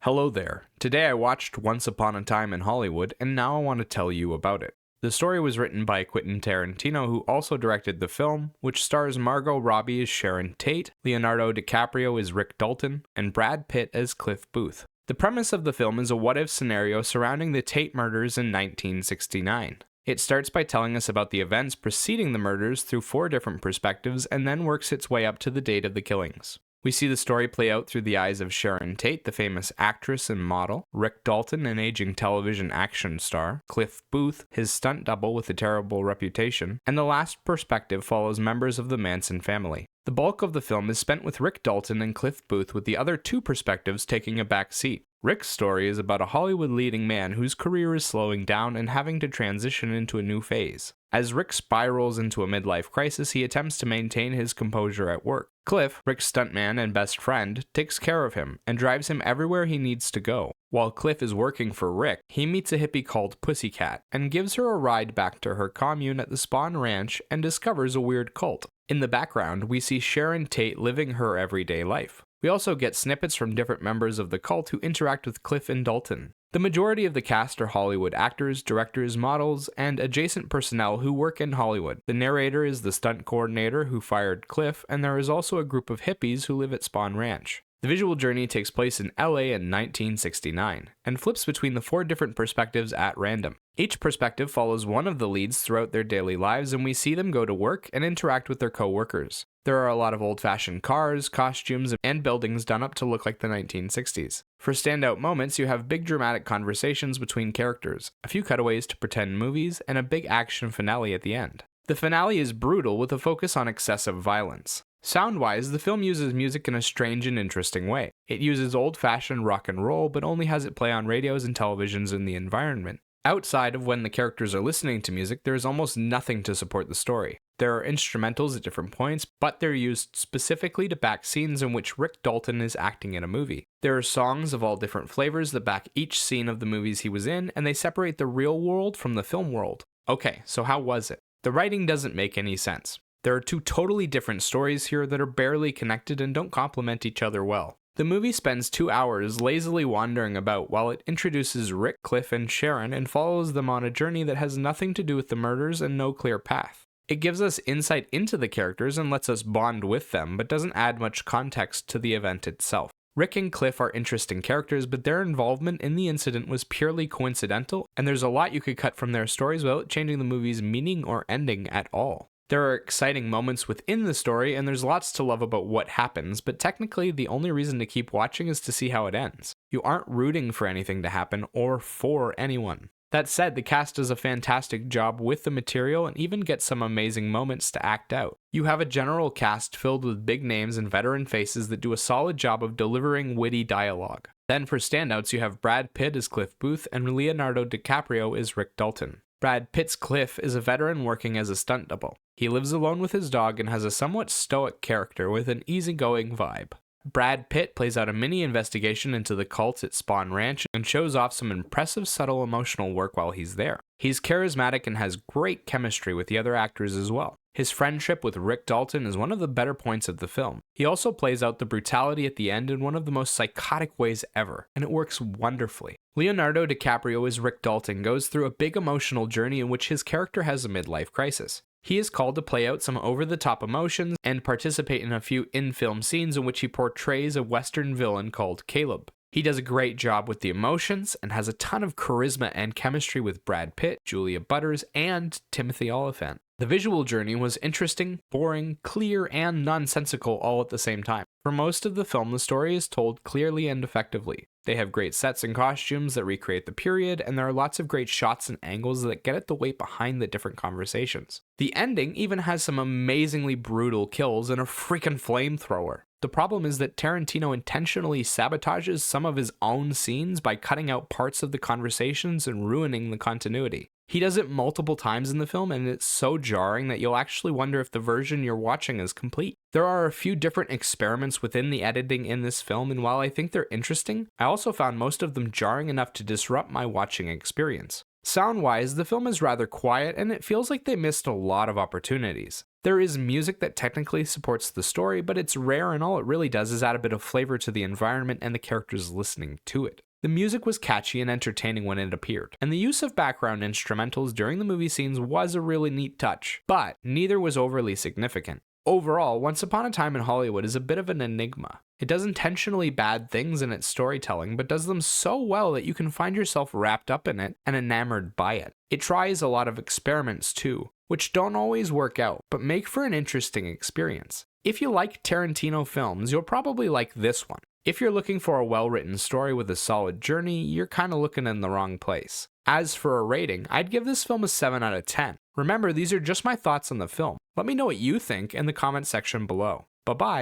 Hello there. Today I watched Once Upon a Time in Hollywood, and now I want to tell you about it. The story was written by Quentin Tarantino, who also directed the film, which stars Margot Robbie as Sharon Tate, Leonardo DiCaprio as Rick Dalton, and Brad Pitt as Cliff Booth. The premise of the film is a what-if scenario surrounding the Tate murders in 1969. It starts by telling us about the events preceding the murders through 4 different perspectives and then works its way up to the date of the killings. We see the story play out through the eyes of Sharon Tate, the famous actress and model, Rick Dalton, an aging television action star, Cliff Booth, his stunt double with a terrible reputation, and the last perspective follows members of the Manson family. The bulk of the film is spent with Rick Dalton and Cliff Booth, with the other 2 perspectives taking a back seat. Rick's story is about a Hollywood leading man whose career is slowing down and having to transition into a new phase. As Rick spirals into a midlife crisis, he attempts to maintain his composure at work. Cliff, Rick's stuntman and best friend, takes care of him and drives him everywhere he needs to go. While Cliff is working for Rick, he meets a hippie called Pussycat and gives her a ride back to her commune at the Spawn Ranch and discovers a weird cult. In the background, we see Sharon Tate living her everyday life. We also get snippets from different members of the cult who interact with Cliff and Dalton. The majority of the cast are Hollywood actors, directors, models, and adjacent personnel who work in Hollywood. The narrator is the stunt coordinator who fired Cliff, and there is also a group of hippies who live at Spawn Ranch. The visual journey takes place in LA in 1969, and flips between the 4 different perspectives at random. Each perspective follows one of the leads throughout their daily lives, and we see them go to work and interact with their co-workers. There are a lot of old-fashioned cars, costumes, and buildings done up to look like the 1960s. For standout moments, you have big dramatic conversations between characters, a few cutaways to pretend movies, and a big action finale at the end. The finale is brutal with a focus on excessive violence. Sound-wise, the film uses music in a strange and interesting way. It uses old-fashioned rock and roll, but only has it play on radios and televisions in the environment. Outside of when the characters are listening to music, there is almost nothing to support the story. There are instrumentals at different points, but they're used specifically to back scenes in which Rick Dalton is acting in a movie. There are songs of all different flavors that back each scene of the movies he was in, and they separate the real world from the film world. Okay, so how was it? The writing doesn't make any sense. There are 2 totally different stories here that are barely connected and don't complement each other well. The movie spends 2 hours lazily wandering about while it introduces Rick, Cliff, and Sharon and follows them on a journey that has nothing to do with the murders and no clear path. It gives us insight into the characters and lets us bond with them, but doesn't add much context to the event itself. Rick and Cliff are interesting characters, but their involvement in the incident was purely coincidental, and there's a lot you could cut from their stories without changing the movie's meaning or ending at all. There are exciting moments within the story, and there's lots to love about what happens, but technically the only reason to keep watching is to see how it ends. You aren't rooting for anything to happen or for anyone. That said, the cast does a fantastic job with the material and even gets some amazing moments to act out. You have a general cast filled with big names and veteran faces that do a solid job of delivering witty dialogue. Then for standouts, you have Brad Pitt as Cliff Booth and Leonardo DiCaprio as Rick Dalton. Brad Pitt's Cliff is a veteran working as a stunt double. He lives alone with his dog and has a somewhat stoic character with an easygoing vibe. Brad Pitt plays out a mini investigation into the cult at Spawn Ranch and shows off some impressive subtle emotional work while he's there. He's charismatic and has great chemistry with the other actors as well. His friendship with Rick Dalton is one of the better points of the film. He also plays out the brutality at the end in one of the most psychotic ways ever, and it works wonderfully. Leonardo DiCaprio as Rick Dalton goes through a big emotional journey in which his character has a midlife crisis. He is called to play out some over-the-top emotions and participate in a few in-film scenes in which he portrays a Western villain called Caleb. He does a great job with the emotions and has a ton of charisma and chemistry with Brad Pitt, Julia Butters, and Timothy Olyphant. The visual journey was interesting, boring, clear, and nonsensical all at the same time. For most of the film, the story is told clearly and effectively. They have great sets and costumes that recreate the period, and there are lots of great shots and angles that get at the weight behind the different conversations. The ending even has some amazingly brutal kills and a freaking flamethrower. The problem is that Tarantino intentionally sabotages some of his own scenes by cutting out parts of the conversations and ruining the continuity. He does it multiple times in the film, and it's so jarring that you'll actually wonder if the version you're watching is complete. There are a few different experiments within the editing in this film, and while I think they're interesting, I also found most of them jarring enough to disrupt my watching experience. Sound-wise, the film is rather quiet, and it feels like they missed a lot of opportunities. There is music that technically supports the story, but it's rare and all it really does is add a bit of flavor to the environment and the characters listening to it. The music was catchy and entertaining when it appeared, and the use of background instrumentals during the movie scenes was a really neat touch, but neither was overly significant. Overall, Once Upon a Time in Hollywood is a bit of an enigma. It does intentionally bad things in its storytelling, but does them so well that you can find yourself wrapped up in it and enamored by it. It tries a lot of experiments too, which don't always work out, but make for an interesting experience. If you like Tarantino films, you'll probably like this one. If you're looking for a well-written story with a solid journey, you're kinda looking in the wrong place. As for a rating, I'd give this film a 7 out of 10. Remember, these are just my thoughts on the film. Let me know what you think in the comment section below. Bye-bye.